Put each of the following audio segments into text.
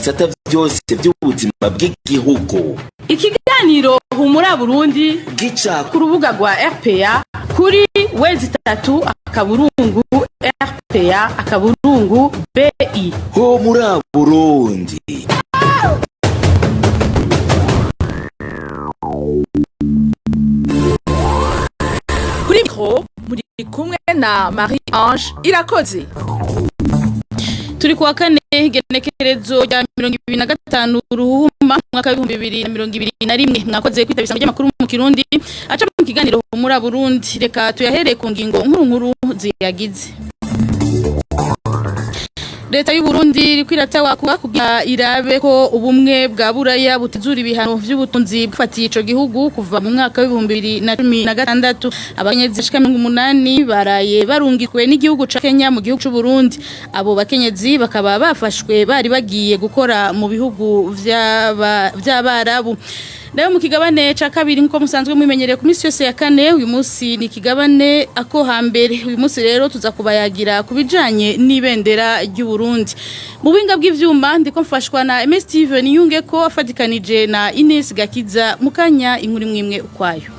bisata byose by'ubuzima bw'igihugu. Ikiganiro Humura Burundi gica ku rubuga rwa RPA kuri www.rpa.bi. Humura Burundi. Kuri mikro muri kumwe na Marie Ange Irakoze. Turi kuwa kane igenekerezo rya 2025 Ruhuma mwaka wa 2021 mwakoze kwitabisa mu makuru mu Kirundi aca mu kiganiro Humura Burundi. Reka tuyahere ku ngingo nkuru ziyagize. Leta y'u Burundi iri kwiratawa kugira irabe ko ubumwe bwa Buraya butizura ibihano vy'ubutunzi bufatiye ico gihugu kuva mu mwaka wa 2016. Abanyenyezi shika 8 baraye barungikwe n'igihugu ca Kenya mu gihugu c'u Burundi. Abo bakenyezi bakaba bafashwe bari bagiye gukora mu bihugu vy'Abarabu. Leo mu kigabane ca kabiri nko musanzwe mwimenyereye ku misi yose ya kane, uyu munsi ni kigabane ako hambere. Uyu munsi rero tuza kubayagira kubijanye n'ibendera ry'u Burundi. Mu binga bw'ivyuma ndiko mfashwa na MS Steven Yunge ko afatikanije na Ines Gakiza mukanya inkuru mwimwe ukwayo.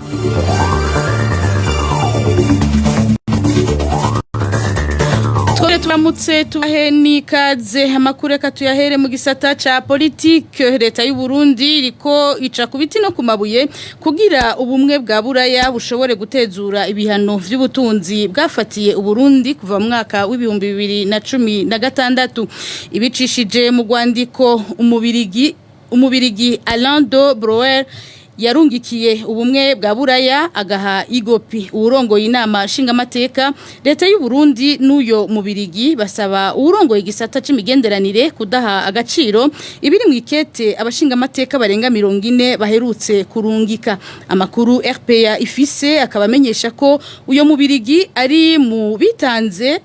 Turamutse tubahe nikaze amakuru eka tuyahere mu gisata ca politique. Leta y'u Burundi iriko ica kubiti no kumabuye kugira ubumwe bwa Buraya bushobore gutezura ibihano vy'ubutunzi bwafatiye u Burundi kuva mu mwaka wa 2016. Ibicishije mu rwandiko umubirigi Alain de Brouwer yarungikiye ubumwe bwa Buraya agaha igopi urongoye inama nshingamateka. Leta y'u Burundi n'uyo mubirigi basaba urongoye igisata c'imigenderanire kudaha agaciro ibiri mu ikete abashingamateka barenga 40 baherutse kurungika. Amakuru RPA ifise akabamenyesha ko uyo mubirigi ari mu bitanze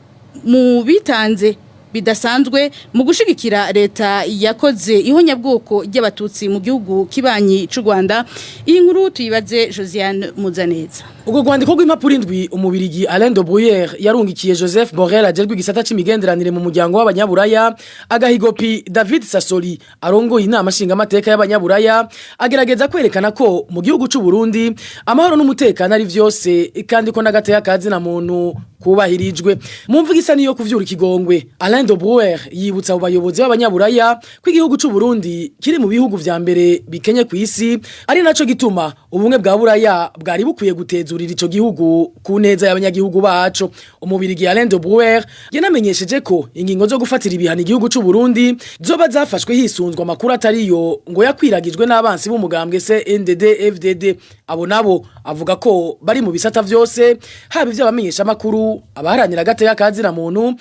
bidasanzwe mu gushigikira leta yakoze ihonyabwoko ry'abatutsi mu gihugu kibanyi c'u Rwanda. Iyi nkuru tuyibaze Josiane Muzaneza. Ubwo rwandiko rw'impapuro indwi umubirigi Alain de Brouwer yarungikiye Joseph Borrell ajerwe igisata c'imigenderanire mu muryango w'abanyaburaya agahigopi David Sassoli arongoye inama nshingamateka y'abanyaburaya agerageza kwerekana ko mu gihugu c'u Burundi amahoro n'umutekano ari vyose kandi ko nagateye kazi na muntu kubahirijwe. Mu mvuga isa niyo kuvyura ikigongwe, Alain de Brouwer yibutsa abayobozi b'abanyaburaya ko igihugu c'u Burundi kiri mu bihugu vya mbere bikenye ku isi, ari naco gituma ubumwe bwa Buraya bwari bukwiye gutezurira ico gihugu ku neza y'abanyagihugu baco. Umubirigi Alain de Brouwer yanamenyesheje ko ingingo zo gufatira ibihano igihugu c'u Burundi zoba zafashwe hisunzwe amakuru atariyo ngo yakwiragijwe n'abansi b'umugambwe CNDD-FDD. Abo nabo avuga ko bari mu bisata vyose, haba ivy'abamenyesha makuru, abaharanira agateka kazi na muntu,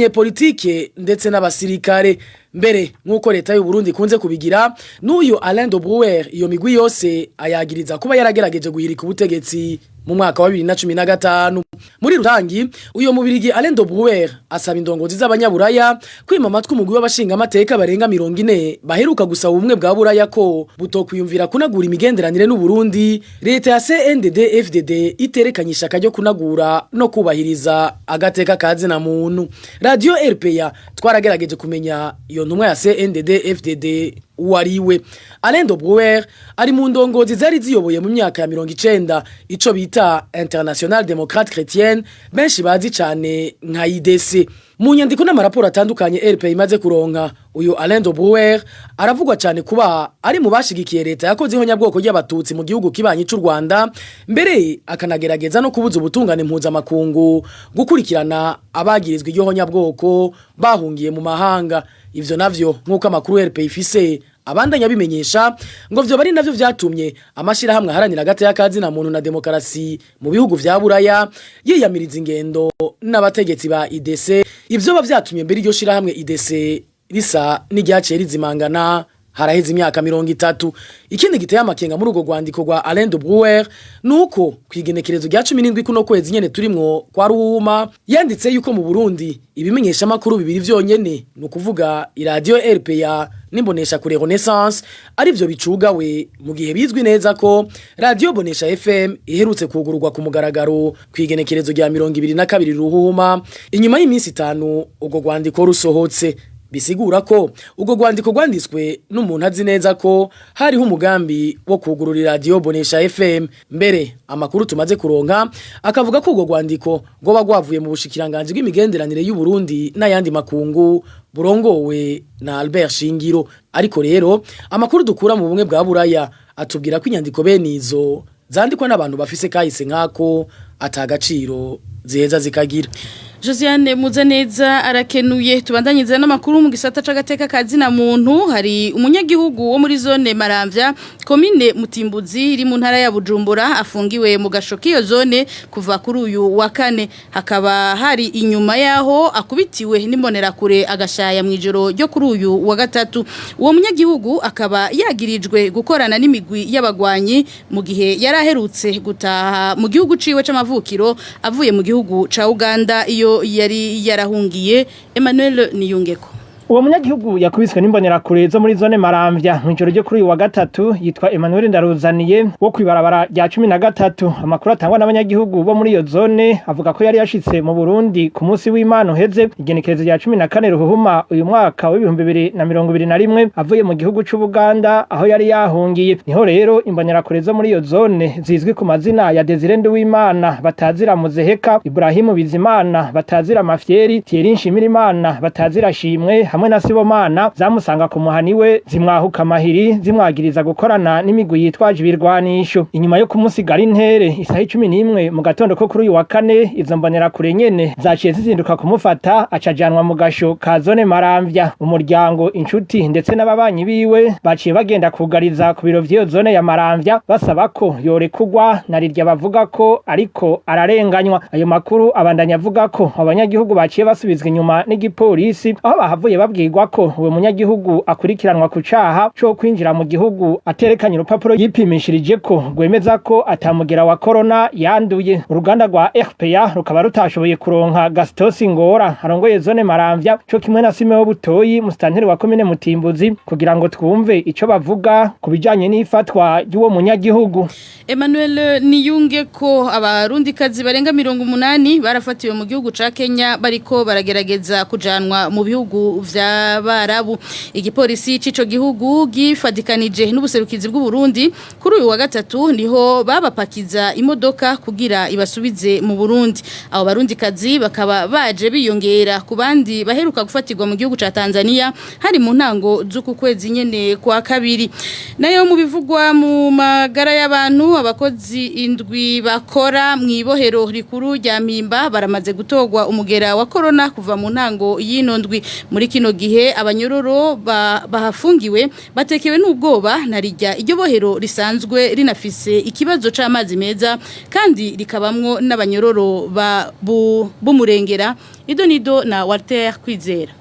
abanyepolitike ndetse n'abasirikare. Mbere nkuko leta y'u Burundi kunze kubigira, n'uyo Alain de Brouwer iyo migwi yose ayagiriza kuba yaragerageje guhirika ubutegetsi mu mwaka wa 2015. Muri rutangi uyo mubirigi Alain de Brouwer asaba indongozi z'abanyaburaya kwima amatwi umugwi w'abashingamateka barenga 40 baheruka gusaba ubumwe bwa Buraya ko butokwiyumvira kunagura imigenderanire n'u Burundi. Leta ya CNDD-FDD iterekanye ishaka ryo kunagura no kubahiriza agateka kazi na muntu. Radio RPA twaragerageje kumenya iyo ntumwa ya CNDD-FDD uwariwe. Alain de Brouwer ari mu ndongozi zari ziyoboye mu myaka ya 90 ico bita International Démocrate Chrétienne, benshi bazi cane nka IDC. Mu nyandiko n'amaraporo atandukanye RPA imaze kuronka, uyu Alain de Brouwer aravugwa cyane kuba ari mu bashigikiye leta yakoze ihonyabwoko ry'abatutsi mu gihugu kibanyi c'u Rwanda, mbere akanagerageza no kubuza ubutungane mpuzamakungu gukurikirana abagirizwa ihonyabwoko bahungiye mu mahanga. Ivyo navyo nkuko amakuru RPA ifise abandanya bimenyesha ngo vyo bari navyo vyatumye amashira hamwe haranira agateka kazi na muntu na demokarasi mu bihugu vya Buraya yiyamiriza ingendo n'abategetsi ba IDC. Ivyo bavyatumye mbere iryo shira hamwe IDC risa n'iryaciye rizimangana haraheze imyaka 30. Ikindi giteye amakenga muri ugo rwandiko rwa Alain de Brouwer nuko kwigenekerezo rya 17 kuno kwezi nyene turimwo kwa Ruhuma yanditse yuko mu Burundi ibimenyesha makuru bibiri vyonyene no kuvuga iradio RPA nimbonesha kure Renaissance ari byo bicugawe mu gihe bizwi neza ko radio Bonesha FM iherutse kugururwa ku mugaragaro kwigenekerezo rya 22 Ruhuma inyuma y'iminsi 5 ugo rwandiko rusohotse. bisigura ko ubwo rwandiko rwanditswe n'umuntu azi neza ko hariho umugambi wo kugurura radio Bonesha FM. Mbere amakuru tumaze kuronka akavuga ko ubwo rwandiko ngo bagwavuye mu bushikiranganje bw'imigenderanire y'u Burundi n'ayandi makungu burongowe na Albert Shingiro. Ariko rero amakuru dukura mu bumwe bwa Buraya atubwira ko inyandiko benizo zandikwa n'abantu bafise kahise nkako atagaciro ziheza zikagira. Josiane Muzaneza arakenuye. Tubandanyiza n'amakuru mu gisata c'agateka kazina muntu. Hari umunyagihugu wo muri zone Maramvya komine Mutimbuzi iri mu ntara ya Bujumbura afungiwe mu gashoki iyo zone kuva kuri uyu wa kane. Hakaba hari inyuma yaho akubitiwe n'imbonera kure agashaya mu ijoro ryo kuri uyu wa gatatu. Uwo munyagihugu akaba yagirijwe gukorana n'imigwi y'abagwanyi mu gihe yaraherutse gutaha mu gihugu ciwe c'amavukiro avuye mu gihugu ca Uganda iyo yari yarahungiye. Emmanuel Niyungeko. Uwo munyagihugu yakubiswe n'imbonera kure zo muri zone Maramvya mu ijoro ryo kuri uyu wa gatatu yitwa Emmanuel Ndaruzaniye wo kwibarabara rya 13. Amakuru atangwa n'abanyagihugu bo muri iyo zone avuga ko yari yashitse mu Burundi ku munsi w'Imana uheze igenekerezo rya 14 Ruhuhuma uyu mwaka wa 2021 avuye mu gihugu c'u Buganda aho yari yahungiye. Niho rero imbonera kure zo muri iyo zone zizwi ku mazina ya Desire Nduwimana batazira Muzeheka, Ibrahim Bizimana batazira Mafyeri, Thierry Nshimirimana batazira Shimwe hamwe na Sibomana zamusanga ku muhaniwe zimwahuka mahiri zimwagiriza gukorana n'imigwi yitwaje ibirwanisho. Inyuma yo kumusigara intere isaha 11 mu gatondo ko kuri uyu wa kane izo mbonera kure nyene zaciye zizinduka kumufata acajanwa mu gasho ka zone Maramvya. Umuryango, inshuti ndetse n'ababanyi biwe baciye bagenda kugariza ku biro vy'iyo zone ya Maramvya basaba ko yorekugwa narirya bavuga ko ariko ararenganywa. Ayo makuru abandanya avuga ko abanyagihugu baciye basubizwa inyuma n'igipolisi aho bahavuye babwirwa ko uwo munyagihugu akurikiranwa ku caha cyo kwinjira mu gihugu aterekanye urupapuro yipimishirije ko gwemeza ko atamugera wa corona yanduye. Uruganda rwa RPA rukaba rutashoboye kuronka Gastos Ngora arongoye zone Maramvya cyo kimwe na Simeo Butoyi mustanteri wa komine Mutimbuzi kugira ngo twumve ico bavuga kubijanye n'ifatwa ry'uwo munyagihugu. Emmanuel Niyungeko. Abarundikazi barenga 80 barafatiwe mu gihugu ca Kenya bariko baragerageza kujanwa mu bihugu vya Barabu. Igipolisi c'ico gihugu gifadikanije n'ubuserukizi bw'u Burundi kuri uyu wa gatatu niho babapakiza imodoka kugira ibasubize mu Burundi. Abo barundikazi bakaba baje biyongera ku bandi baheruka gufatirwa mu gihugu ca Tanzania hari mu ntango z'uku kwezi nyene kwa kabiri. Nayo mu bivugwa mu magara y'abantu abakozi indwi bakora mu ibohero rikuru rya Mpimba baramaze gutogwa umugera wa corona kuva mu ntango y'ino ndwi. Muri kino gihe abanyororo bahafungiwe batekewe n'ubwoba narijya iryo bohero risanzwe rinafise ikibazo c'amazi meza kandi rikabamwo n'abanyororo b'umurengera. Idonido na Walter Kwizera.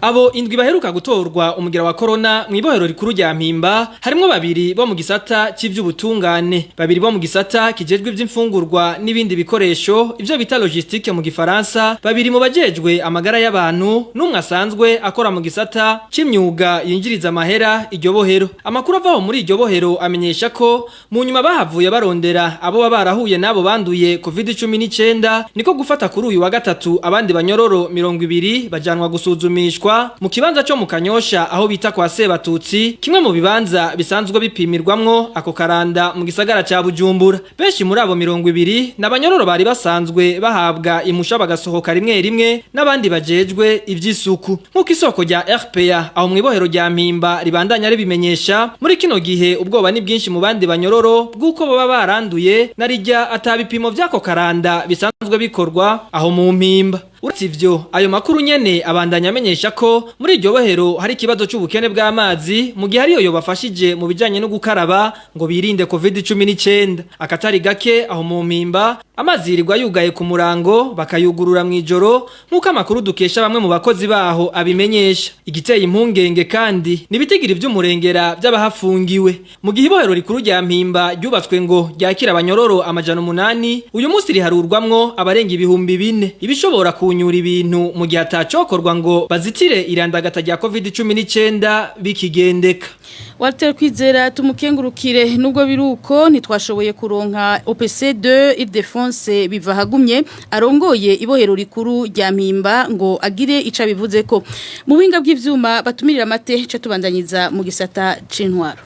Abo indwi baheruka gutorwa umugera wa corona mu ibohero rikuru rya Mpimba harimo babiri bo mu gisata cy'ivy'ubutungane, babiri bo mu gisata kijejwe ivy'imfungurwa n'ibindi bikoresho ivyo bita logistique mu gifaransa, babiri mu bajejwe amagara y'abantu n'umwe asanzwe akora mu gisata c'imyuga yinjiriza amahera iryo bohero. Amakuru avaho muri iryo bohero amenyesha ko mu nyuma bahavuye barondera abo barahuye nabo banduye COVID-19 niko gufata kuri uyu wa gatatu abandi banyororo 200 bajanwa gusuzumishwa mu kibanza cyo mu Kanyosha aho bita kwa Sebatutsi, kimwe mu bibanza bisanzwe bipimirwamwo ako karanda mu gisagara ca Bujumbura. Benshi muri abo 200 n'abanyororo bari basanzwe bahabwa imusha bagasohoka rimwe rimwe n'abandi bajejwe ivy'isuku. Nkuko isoko rya RPA aho mu ibohero rya Mpimba ribandanya ribimenyesha, muri kino gihe ubwoba ni bwinshi mu bandi banyororo bw'uko baba baranduye narijya atabipimo vy'ako karanda bisanzwe bikorwa aho mu Mpimba. Uretse ivyo ayo makuru nyene abandanya amenyesha ko muri iryo bohero hari ikibazo c'ubukene bw'amazi mu gihe ariyo yobafashije mu bijanye no gukaraba ngo birinde COVID-19. Akatari gake aho mu Mpimba amazi yirirwa yugaye ku murango bakayugurura mw'ijoro nk'uko amakuru dukesha bamwe mu bakozi baho abimenyesha. Igiteye impungenge kandi nibitigiri vy'umurengera by'abahafungiwe. Mu gihe ibohero rikuru rya Mpimba ryubatswe ngo ryakira abanyororo 800 uyu munsi riharurwamwo abarenga 4000 ibishobora ku guhunyura ibintu mu gihe atacokorwa ngo bazitire irandagata rya COVID-19 bikigendeka. Walter Kwizera tumukengurukire nubwo biruko ntitwashoboye kuronka OPC2 Ildefonse bivahagumye arongoye ibohero rikuru rya Mpimba ngo agire ica bivuze ko mu buhinga bw'ivyuma batumirira amate cyo tubandanyiza mu gisata c'intwaro.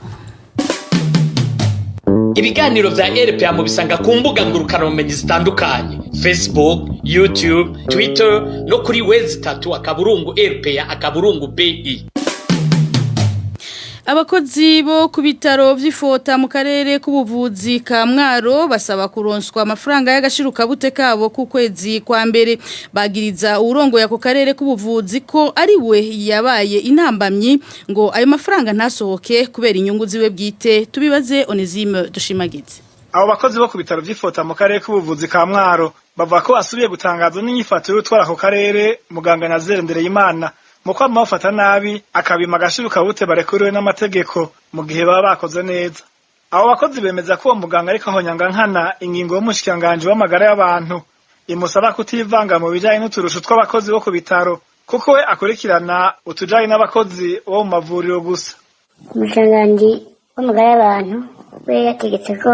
Ibiganiro vya RPA mu bisanga ku mbuga ngurukanabumenyi zitandukanye Facebook, YouTube, Twitter no kuri website akaburungu RPA akaburungu BI. Abakozi bo ku bitaro vy'Ifota mu karere k'ubuvuzi ka Mwaro basaba kuronswa amafaranga y'agashiruka bute kabo ku kwezi kwa mbere bagiriza urongo ya ku karere k'ubuvuzi ko ari we yabaye intambamyi ngo ayo mafaranga ntasohoke kubera inyungu ziwe bwite tubibaze Onesime Dushimagize. Abo bakozi bo ku bitaro vy'Ifota mu karere k'ubuvuzi ka Mwaro bavuga ko asubiye gutangazwa n'inyifato y'utwara ku karere muganga Nazere Ndereyimana muko amafata nabi akabima agashiruka bute barekuriwe n'amategeko mu gihe baba bakoze neza. Abo bakozi bemeza ko muganga ariko ahonyanga nkana ingingo y'umushikanganje w'amagara y'abantu imusaba kutivanga mu bijanye n'uturusho tw'abakozi bo ku bitaro kuko we akurikirana utujanye n'abakozi bo mu mavuriro gusa. Umushikanganje w'amagara y'abantu we yategetse ko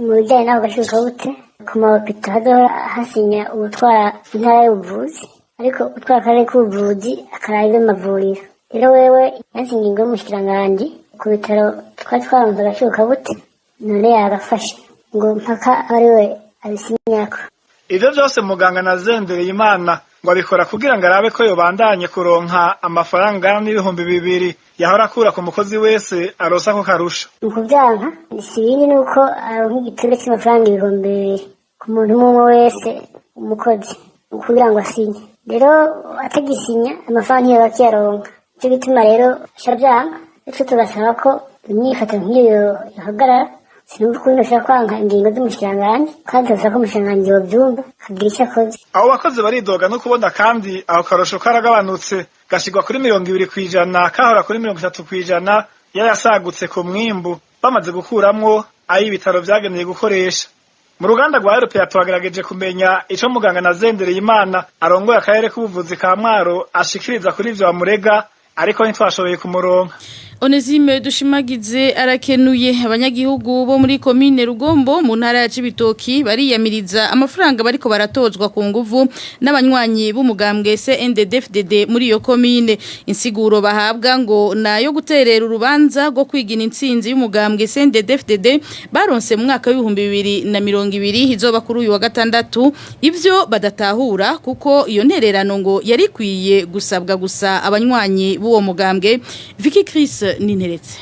mu bijanye n'ako gashiruka bute ku mabitaro hasinya ubutwara intara y'ubuvuzi ariko utwara akarere k'ubuvuzi akarari amavuriro. Rero wewe yasinye ingingo y'umushikiranganje ku bitaro twaronse agashiruka bute none yagafashe ngo mpaka ari we abisinyako. Ivyo vyose muganga Nazere Imana ngo abikora kugira ngo arabe ko yobandanye kuronka amafaranga n'ibihumbi 200 yahora akura ku mukozi wese arosa ko karusha. Ukuvyanka isibindi nuko aronka igitego cy'amafaranga 200 ku muntu umwe wese umukozi kugira ngo asinye. Rero atagisinya amafaranga yabakiyaronka cyo bituma rero shabyanga cyo tugasaba ko imyifato nk'iyo yahagarara sinumva ko bashaka kwanga ingingo z'umushikiranganje kandi basaba ko umushikiranganje wobyumva kagira icyo akoze. Abo bakozi baridoga no kubona kandi aho karosho karagabanutse gashigwa kuri 20% kahora kuri 30% yayasagutse ku mwimbu bamaze gukuramwo ayi bitaro vyageneye gukoresha. Mu ruganda rwa RPA twagerageje kumenya ico muganga Nazere Imana arongoye akarere k'ubuvuzi ka Mwaro ashikiriza kuri ivyo bamurega ariko ntitwashoboye kumuronka. Onesime Dushimagize arakenuye abanyagihugu bo muri komine Rugombo mu ntara ya Cibitoki bariyamiriza amafaranga bariko baratozwa ku nguvu n'abanywanyi b'umugambwe CNDD-FDD muri iyo komine. Insiguro bahabwa ngo nayo guterera urubanza rwo kwigina intsinzi y'umugambwe CNDD-FDD baronse mu mwaka wa 2020 hizoba kuri uyu wa gatandatu ivyo badatahura kuko iyo ntererano ngo yari kwiye gusabwa gusa abanywanyi b'uwo mugambwe. Vicky Chris Ninteretse.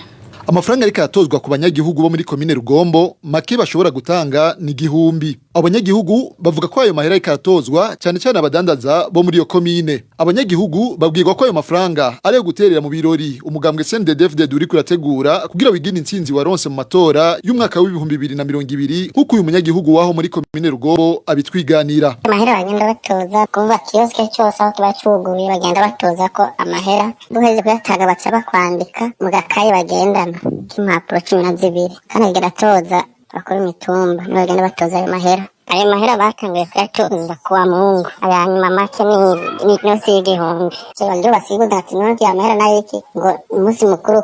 Amafaranga ariko atozwa ku banyagihugu bo muri komine Rugombo make bashobora gutanga ni igihumbi. Abanyagihugu bavuga ko ayo mahera ariko atozwa cyane cyane abadandaza bo muri iyo komine. Abanyagihugu babwirwa ko ayo mafaranga ari yo guterera mu birori umugambwe CNDD-FDD uri kurategura kugira wigine intsinzi waronse mu matora y'umwaka wa 2020 nkuko uyu munyagihugu waho muri komine Rugombo abitwiganira. Amahera bagenda batoza kuva kioske cyose aho tubacuguye bagenda batoza ko amahera duheze kuyataga baca bakwandika mu gakaye bagendana impapuro 12 kandi geratoza bakora imitumba n'abagenda batoza ayo mahera. Ayo mahera batanguye kuyatoza kuwa Mungu ayanyuma make ni nosi y'igihumbi cyo basibuda ati noti ya mahera nayiki ngo umunsi mukuru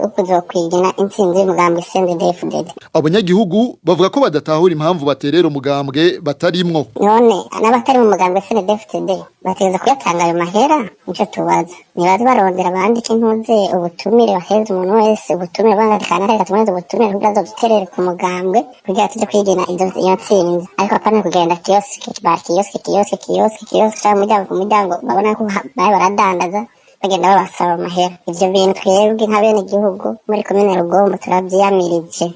ukuzokwigina intsinzi y'umugambwe CNDD-FDD. Abanyagihugu bavuga ko badatahura impamvu baterera umugambwe batarimwo. None n'abatari mu mugambwe CNDD-FDD bategeza kuyatanga ayo mahera nico tubaza nibaza barondera bandike intuze ubutumire baheze umuntu wese ubutumire bandikana reka tumaze ubutumire kugira ngo duterere ku mugambwe kugira tuje kwigina iyo ntsinzi ariko apana kugenda kioske cyangwa umuryango babona ko baye baradandaza bagenda babasaba amahera. Ivyo bintu twebwe nka bene igihugu muri komine Rugombo turavyiyamirije.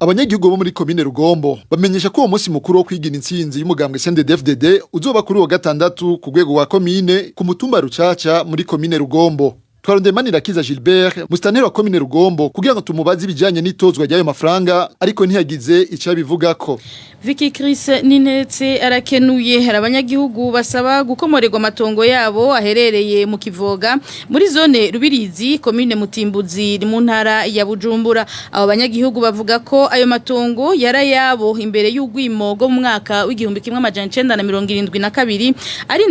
Abanyagihugu bo muri komine Rugombo bamenyesha ko uwo munsi mukuru wo kwigina intsinzi y'umugambwe CNDD-FDD uzoba kuri uwa gatandatu ku rwego rwa komine ku mutumba Rucaca muri komine Rugombo. Twarondemanirakiza Gilbert mustaneri wa komine Rugombo kugira ngo tumubaze ibijanye n'itozwa ry'ayo mafaranga ariko ntiyagize ico bivugako. Vicky Chris Ninetse arakenuye abanyagihugu basaba gukomorerwa amatongo yabo aherereye mu Kivoga muri zone Rubirizi komine Mutimbuzi mu ntara ya Bujumbura. Abo banyagihugu bavuga ko ayo matongo yarayabo imbere y'ugwimo go mu mwaka w'igihumbi kimwe amajana 1972 ari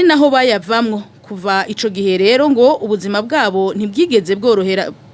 naho bayavamwo kuva ico gihe rero ngo ubuzima bwabo ntibwigeze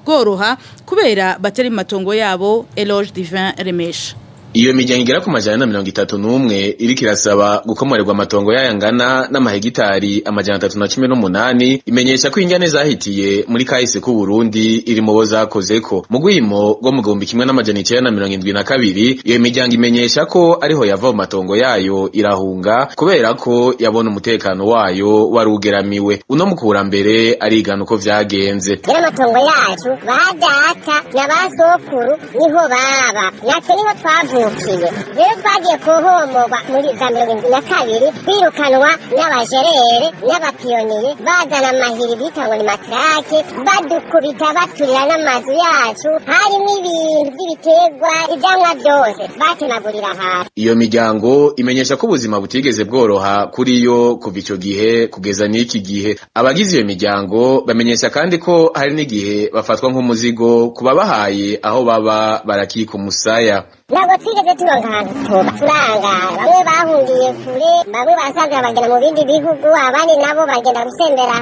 bworoha kubera batari matongo yabo. Eloge Divin Remesha. Iyo miryango igera ku majana 31 iriko irasaba gukomorerwa amatongo yayangana n'amahegitari amajana 318 imenyesha ko ingane zahitiye muri kahise ku Burundi iri mu bo zakozeko mu gwimo go mu gihumbi kimwe n'amajana 1972. Iyo miryango imenyesha ko ariho yava mu matongo yayo irahunga kubera ko yabona umutekano wayo warugeramiwe. Uno mukurambere arigana uko vyagenze. Amatongo yacu badata n'abasokuru niho baba natwe niho twavuye rero twagiye kuhomorwa muri za 72 birukanwa n'abajerere n'abapiyoniye bazana amahiri bita ngo ni matrake badukubita baturira n'amazu yacu harimo ibintu by'ibiterwa ibyamwa byose batunagurira hasi. Iyo miryango imenyesha ko ubuzima butigeze bworoha kuri yo kuva ico gihe kugeza n'iki gihe. Abagize iyo miryango bamenyesha kandi ko hari n'igihe bafatwa nk'umuzigo kuba bahaye aho baba barakika umusaya. Ntabwo twigeze turonka ahantu tuba turangara, bamwe bahungiye kure, bamwe basanzwe bagenda mu bindi bihugu, abandi nabo bagenda gusembera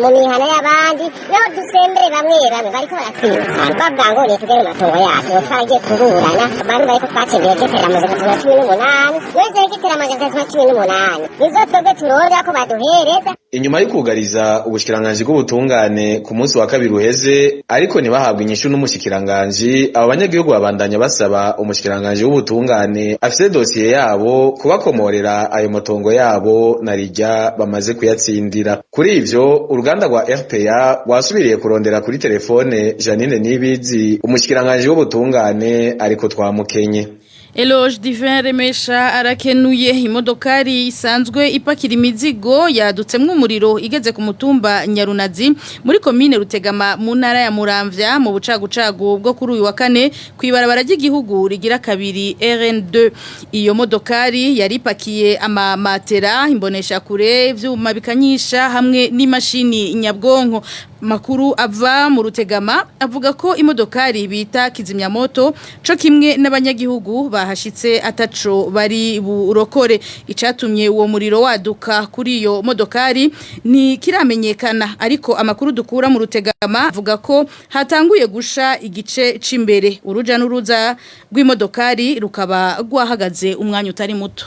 mu mihana y'abandi. Rero dusembere bamwe bariko baratwirukana bavuga ngo ni tugere mu matongo yacu twagiye kuburana. Abantu bariko twacembeye giteramaze 18 wese giteramaze 18 nizo twebwe turonda ko baduhereza. Inyuma y'ukugariza ubushikiranganje bw'ubutungane ku munsi wa kabiri uheze ariko ntibahabwa inyishu n'umushikiranganje, abo banyagihugu babandanya basaba umushikiranganje w'ubutungane afise dosiye yabo kubakomorera ayo matongo yabo narijya bamaze kuyatsindira. Kuri ivyo uruganda rwa RPA rwasubiriye kurondera kuri telefone Janine Nibizi umushikiranganje w'ubutungane ariko twamukenye. Eloge Divin Remesha arakenuye. Imodokari isanzwe ipakira imizigo yadutsemwe umuriro igeze ku mutumba Nyarunazi muri komine Rutegama mu ntara ya Muramvya mu bucagucagu bwo kuri uyu wa kane kwibarabara ry'igihugu rigira kabiri RN2. Iyo modokari yari ipakiye amamatera imbonesha kure ivyuma bikanyisha hamwe n'imashini nyabwonko. Makuru ava mu Rutegama avuga ko imodokari bita kizimyamoto co kimwe n'abanyagihugu bahashitse ataco bari burokore. Icatumye uwo muriro waduka kuri iyo modokari ni kiramenyekana, ariko amakuru dukura mu Rutegama avuga ko hatanguye gusha igice c'imbere. Uruja n'uruza rw'imodokari rukaba rwahagaze umwanya utari muto.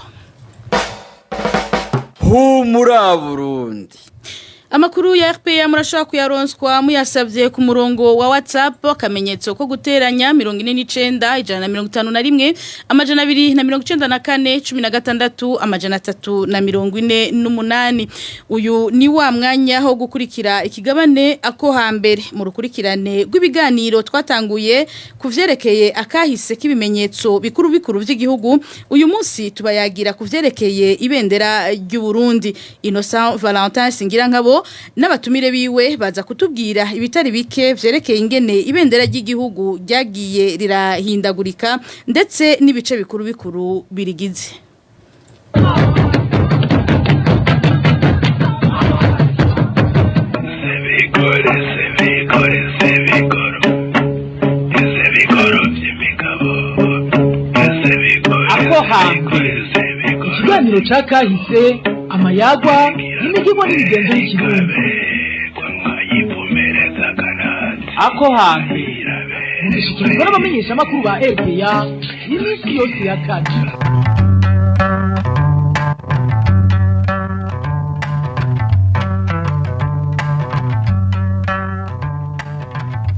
Humura Burundi. Amakuru ya RPA murashaka kuyaronswa muyasavye ku murongo wa WhatsApp akamenyetso ko guteranya 49 151 amajana 294 16 amajana 348. Uyu ni wa mwanya ho gukurikira ikigabane ako hambere mu rukurikirane rw'ibiganiro twatanguye kuvyerekeye akahise k'ibimenyetso bikuru bikuru vy'igihugu. Uyu munsi tubayagira kuvyerekeye ibendera ry'u Burundi. Innocent Valentin Singirankabo n'abatumire biwe baza kutubwira ibitari bike vyerekeye ingene ibendera ry'igihugu ryagiye rirahindagurika ndetse n'ibice bikuru bikuru birigize. Ikiganiro cyakahise amayagwa n'imigigo n'imigenzo y'ikirundi. Ako hantu mugishikirwa n'abamenyesha makuru ba RPA iminsi yose ya kane.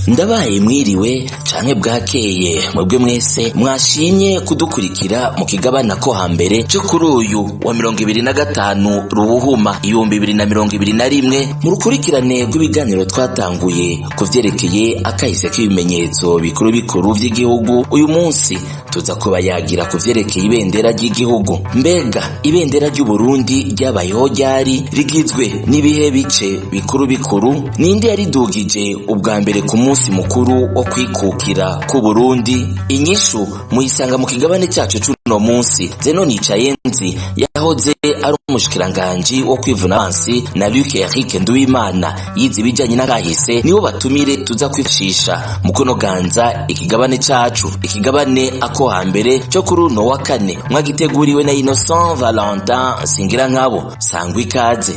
Ndabaye mwiriwe canke bwakeye mwebwe mwese mwashimye kudukurikira mu kigabana ko hambere cyo kuri uyu wa 2025 Ruhuhuma 2021 mu rukurikirane rw'ibiganiro twatanguye kuvyerekeye akahise k'ibimenyetso bikuru bikuru vy'igihugu. Uyu munsi tuza kubayagira kuvyerekeye ibendera ry'igihugu. Mbega ibendera ry'u Burundi ryabayeho ryari, rigizwe n'ibihe bice bikuru bikuru, ninde yaridugije ubwa mbere ku munsi mukuru wo kwikukira ku Burundi? Inyishu muyisanga mu kigabane cyacu cy'uno munsi. Zeno Nicayenzi yahoze ari umushikiranganje wo kwivuna abansi na Luc Eric Nduwimana yize ibijanye n'akahise, nibo batumire tuza kwifashisha mu kunoganza ikigabane cyacu. Ikigabane ako hambere cyo kuri uno wa kane mwagiteguriwe na Innocent Valentin Singira nkabo. Sangwa ikaze.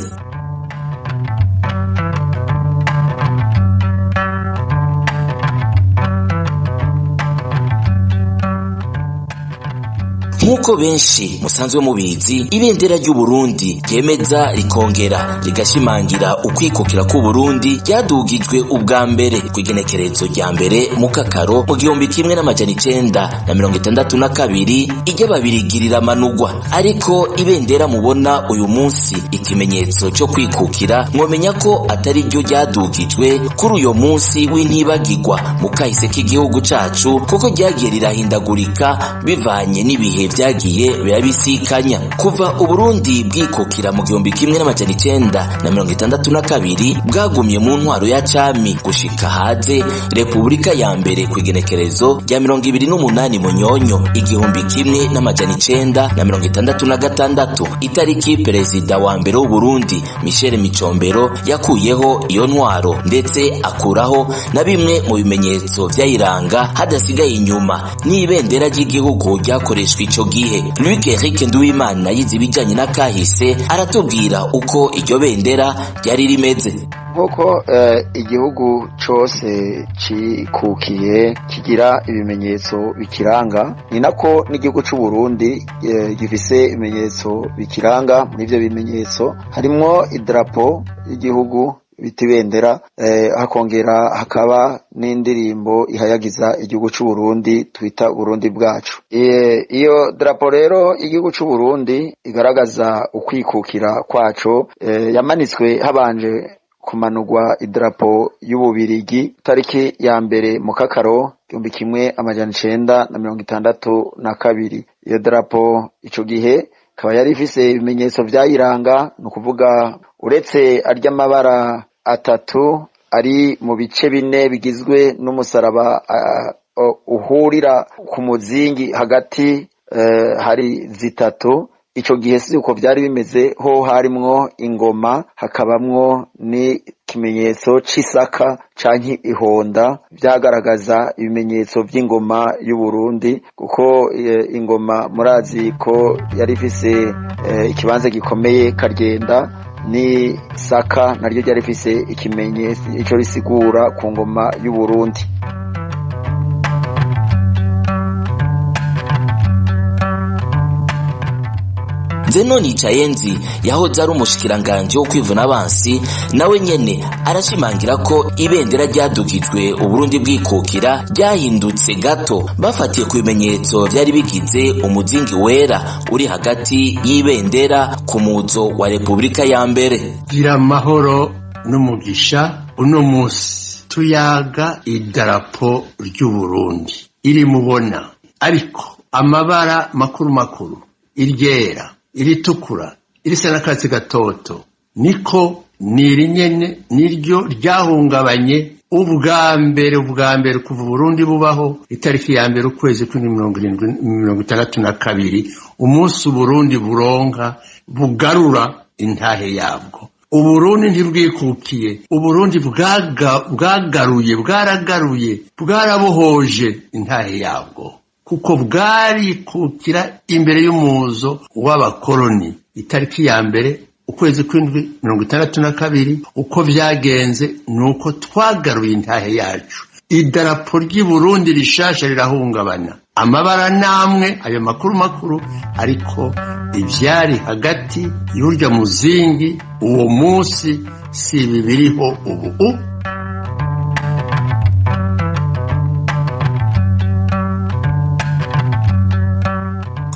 Nkuko benshi musanzwe mubizi, ibendera ry'u Burundi ryemeza rikongera rigashimangira ukwikukira ku Burundi ryadugijwe ubwa mbere kwigenekerezo rya mbere mu Kakaro mu 1962 ijya babirigirira manugwa. Ariko ibendera mubona uyu munsi ikimenyetso cyo kwikukira, mwomenya ko atari ryo ryadugijwe kuri uyo munsi w'intibagirwa mu kahise k'igihugu cacu, kuko ryagiye rirahindagurika bivanye n'ibihe vyagiye birabisikanya. Kuva Uburundi bwikukira mu 1962 bwagumye mu ntwaro ya cami gushika haze Republika ya mbere kwigenekerezo rya 28 Munyonyo 1966. Itariki perezida wa mbere w'u Burundi Michel Micombero yakuyeho iyo ntwaro ndetse akuraho na bimwe mu bimenyetso vyayiranga, hadasigaye inyuma n'ibendera ry'igihugu ryakoreshwa ico gihe. Luc Eric Nduwimana yize ibijanye n'akahise aratubwira uko iryo bendera ryari rimeze. Nk'uko igihugu cose cikukiye kigira ibimenyetso bikiranga, ni nako n'igihugu c'u Burundi gifise ibimenyetso bikiranga. Muri ivyo bimenyetso harimwo idarapo y'igihugu bita ibendera, hakongera hakaba n'indirimbo ihayagiza igihugu c'u Burundi twita Burundi bwacu. Iyo drapo rero igihugu c'u Burundi igaragaza ukwikukira kwaco, yamanitswe habanje kumanurwa idrapo y'Ububirigi tariki ya mbere mu Kakaro 1962. Iyo drapo ico gihe kaba yari ifise ibimenyetso vyayiranga, no kuvuga uretse arya mabara atatu ari mu bice bine bigizwe n'umusaraba uhurira ku muzingi hagati, hari zitatu. Ico gihe si uko vyari bimeze, ho harimwo ingoma, hakabamwo ni kimenyetso c'isaka canke ihonda, vyagaragaza ibimenyetso vy'ingoma y'u Burundi, kuko ingoma murazi ko yari ifise ikibanza gikomeye Karyenda, ni saka naryo ryari rifise ikimenyetso ico risigura ku ngoma y'u Burundi. Zeno Nicayenzi yahoze ari umushikiranganje wo kwivuna abansi, nawe nyene arashimangira ko ibendera ryadugijwe Uburundi bwikukira ryahindutse gato bafatiye ku bimenyetso vyari bigize umuzingi wera uri hagati y'ibendera ku muzo wa Republika ya mbere. Gira amahoro n'umugisha. Uno munsi tuyaga idarapo ry'u Burundi iri mubona, ariko amabara makuru makuru, iryera, iritukura, irisa n'akatsi gatoto, niko niri nyene niryo ryahungabanye ubwa mbere kuva Burundi bubaho itariki ya mbere ukwezi kwa 1962, umunsi Burundi buronka bugarura intahe yabwo. Uburundi ntibwikukiye, Uburundi bwaragaruye bwarabohoje intahe yabwo, kuko bwarikukira imbere y'umuzo w'abakoloni itariki ya mbere ukwezi kw'indwi 1962. Uko vyagenze nuko twagaruye intahe yacu. Idarapo ry'i Burundi rishasha rirahungabana, amabara namwe ayo makuru, ariko ivyari hagati y'urya muzingi uwo munsi si bibiriho ubu.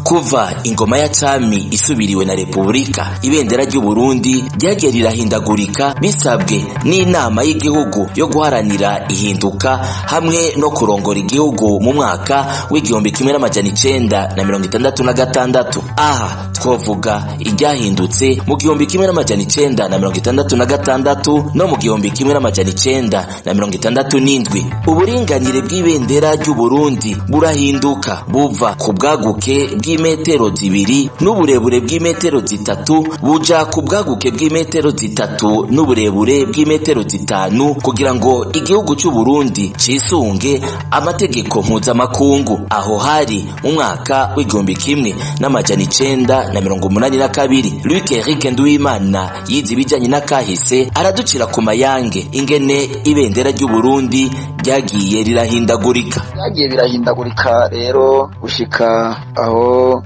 kuva ingoma ya cami isubiriwe na Repubulika ibendera ry'u Burundi ryagiye rirahindagurika bisabwe n'inama y'igihugu yo guharanira ihinduka hamwe no kurongora igihugu mu mwaka w'igihumbi kimwe n'amajana 1966. Aha twovuga iryahindutse mu gihumbi kimwe n'amajana 1966 no mu gihumbi kimwe n'amajana 1967. Uburinganire bw'ibendera ry'u Burundi burahinduka buva ku bwaguke bw'imetero 2 n'uburebure bw'imetero 3 buja ku bwaguke bw'imetero 3 n'uburebure bw'imetero 5 kugira ngo igihugu cy'u Burundi cisunge amategeko mpuzamakungu. Aho hari mu mwaka w'igihumbi kimwe n'amajana 1982. Luc Eric Nduwimana yize ibijanye n'akahise araducira ku mayange ingene ibendera ry'u Burundi ryagiye rirahindagurika. Ryagiye birahindagurika rero gushika aho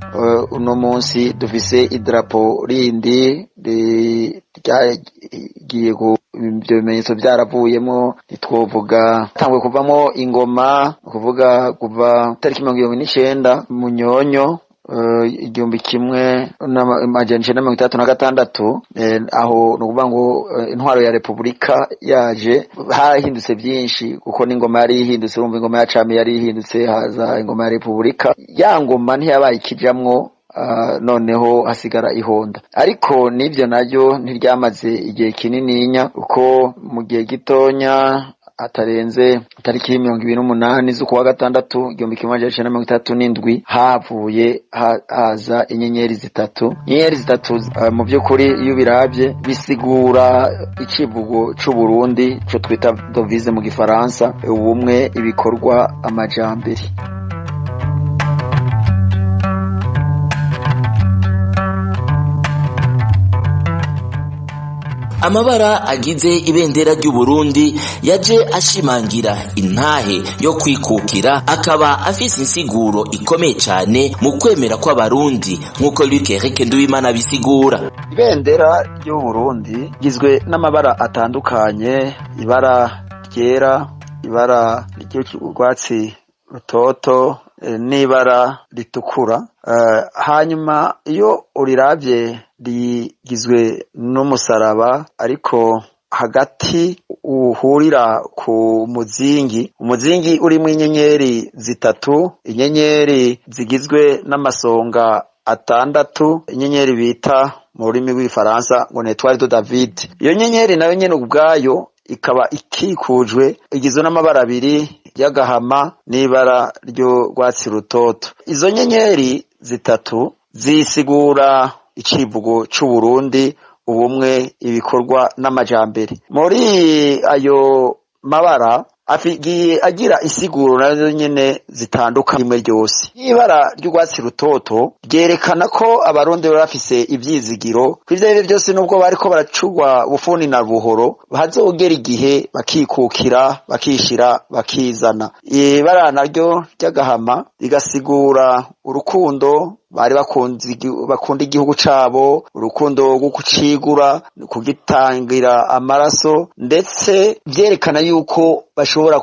uno munsi dufise idrapo rindi ryagiye ibyo bimenyetso byaravuyemo. Twovuga tangwe kuvamo ingoma, kuvuga kuva tariki 29 Munyonyo igihumbi kimwe n'amajana 1936, aho nukuvuga ngo intwaro ya Repubulika yaje hahindutse byinshi kuko n'ingoma yari ihindutse. Urumva ingoma ya cami yari ihindutse, haza ingoma ya Repubulika. Ya ngoma ntiyabaye ikijamwo, noneho hasigara ihonda. Ariko nivyo naryo ntiryamaze igihe kinininya uko mu gihe gitonya atarenze tariki 28 z'ukwa gatandatu 1937 havuye haza inyenyeri zitatu. Inyenyeri zitatu mu by'ukuri iyo biravye bisigura icivugo c'u Burundi cyo twita devise mu gifaransa, ubumwe, ibikorwa, amajambere. Amabara agize ibendera ry'u Burundi yaje ashimangira intahe yo kwikukira, akaba afise insiguro ikomeye cyane mu kwemera kw'abarundi nk'uko Luc Eric Nduwimana bisigura. Ibendera ry'u Burundi gizwe n'amabara atandukanye: ibara ryera, ibara ry'urwatsi rutoto, n'ibara ritukura. Hanyuma iyo uriravye rigizwe n'umusaraba, ariko hagati uhurira ku umuzingi urimo inyenyeri zitatu, inyenyeri zigizwe n'amasonga atandatu, inyenyeri bita mu rurimi rw'ifaransa ngo Etoile de David. Iyo nyenyeri nayo nyene ubwayo ikaba ikikujwe, igizwe n'amabara abiri y'agahama n'ibara ry'urwatsi rutoto. Izo nyenyeri zitatu zisigura icivugo c'u Burundi, ubumwe, ibikorwa n'amajambere. Muri ayo mabara afigiye agira insiguro nazo nyene zitandukanye. Imwe ryose ibara ry'urwatsi rutoto ryerekana ko abarundi bafise ivyizigiro kw'ivyo byose, nubwo bariko baracurwa bufuni na buhoro, hazogera igihe bakikukira, bakishira, bakizana. Ibara naryo ry'agahama rigasigura urukundo, bari bakunda igihugu cabo, urukundo rwo kucigura, kugitangira amaraso, ndetse vyerekana yuko bashobora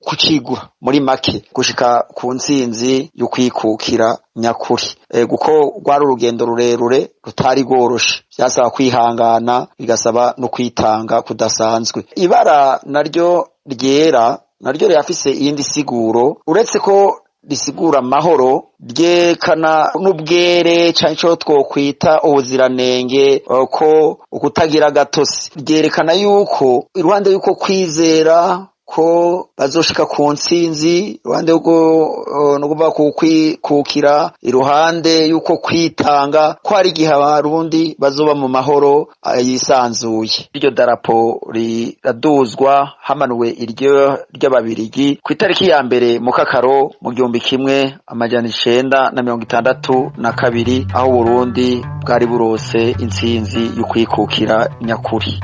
kucigura muri make gushika ku ntsinzi yo kwikukira nyakuri. Guko rwari urugendo rurerure rutari goroshe, byasaba kwihangana, bigasaba no kwitanga kudasanzwe. Ibara naryo ryera naryo ryafise iyindi siguro, uretse ko risigura amahoro, ryekana n'ubwere canke cyo twokwita ubuziranenge, ko ukutagira gatosi. Ryerekana yuko iruhande yuko kwizera ko bazoshika ku ntsinzi, iruhande yuko no kuva kukira, iruhande yuko kwitanga ko ari igihe abarundi bazoba mu mahoro yisanzuye. Iryo darapo riraduzwa hamanuwe iryo ry'ababirigi ku itariki ya mbere mu Kakaro mu 1962, aho Burundi bwari burose intsinzi yo kwikukira nyakuri.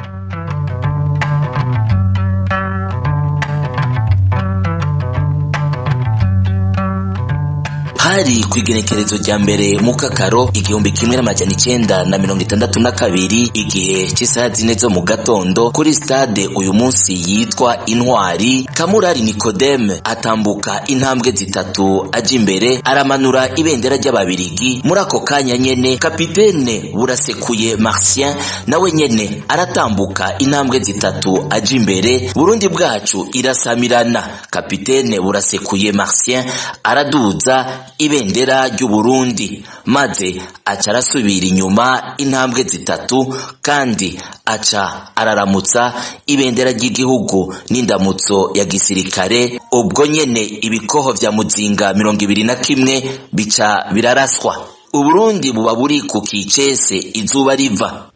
hari kwigenekerezo rya mbere mu kakaro 1962 igihe cy'isaha 4 zo mu gatondo kuri stade uyu munsi yitwa Intwari. Kamurari Nikodeme atambuka intambwe zitatu aje imbere aramanura ibendera ry'ababirigi. Muri ako kanya nyene kapitene Burasekuye Martien nawe nyene aratambuka intambwe zitatu aje imbere. Burundi bwacu irasamirana. Kapitene Burasekuye Martien araduza ibendera ry'u Burundi maze aca arasubira inyuma intambwe zitatu kandi aca araramutsa ibendera ry'igihugu n'indamutso ya gisirikare. Ubwo nyene ibikoho vya Muzinga 21 bica biraraswa. Uburundi buba buri ku kicese izuba riva.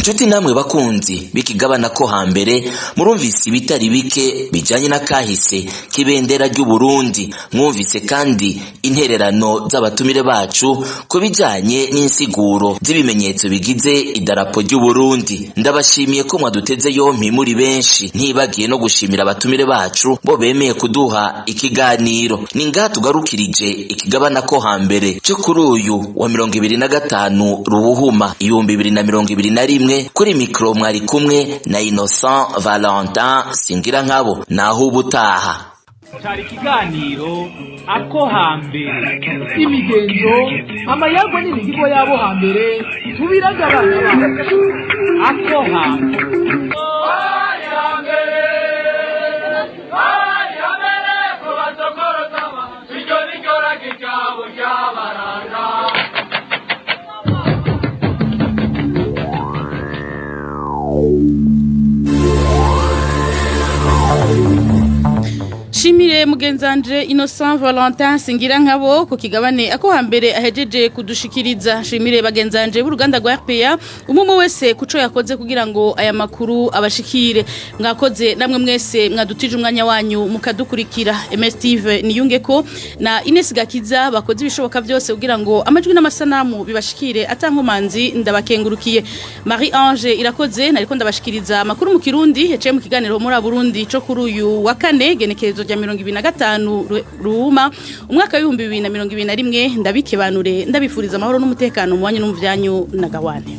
Nshuti namwe bakunzi bikigabana ko hambere murumvise ibitari bike bijanye na kahise kibendera ry'u Burundi. Mwumvise kandi intererano z'abatumire bacu ko bijanye n'insiguro z'ibimenyetso bigize idarapo ry'u Burundi. Ndabashimiye ko mwaduteze yompi muri benshi, ntibagiye no gushimira abatumire bacu bo bemeye kuduha ikiganiro. Ninga tugarukirije ikigabana ko hambere cyo kuri uyu wa 2025 Ruhuhuma 2021. Kuri mikro mwari kumwe na Innocent Valentin Singirankabo. Naho ubutaha. Cyari kiganiro ako hambere imigenzo amayago n'imihigo yabo hambere tubiraga abana bacu ako hambere Shimire mugenzanje Innocent Valentin Singirankabo ku kigabane ako hambere ahejeje kudushikiriza. Shimire bagenzanje b'uruganda rwa RPA umumo wese kuco yakoze kugira ngo aya makuru abashikire. Mwakoze namwe mwese mwadutije umwanya wanyu mukadukurikira. Steve Niyungeko na Ines Gakiza bakoze ibishoboka byose kugira ngo amajwi n'amasanamu bibashikire atankomanzi. Ndabakengurukiye. Marie Ange irakoze nariko ndabashikiriza makuru mu Kirundi hece mu kiganiro muri Burundi cyo kuri uyu wa kane genekerezo rya 2025 Ruhuma umwaka wa 2021. Ndabikebanure ndabifuriza amahoro n'umutekano mu wanyu no mu vyanyu na gawane.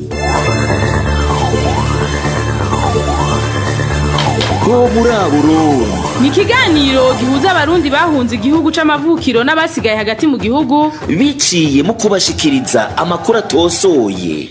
Ko muri Burundi ni kiganiro gihuza abarundi bahunze igihugu c'amavukiro n'abasigaye hagati mu gihugu biciye mu kubashikiriza amakuru atosoye.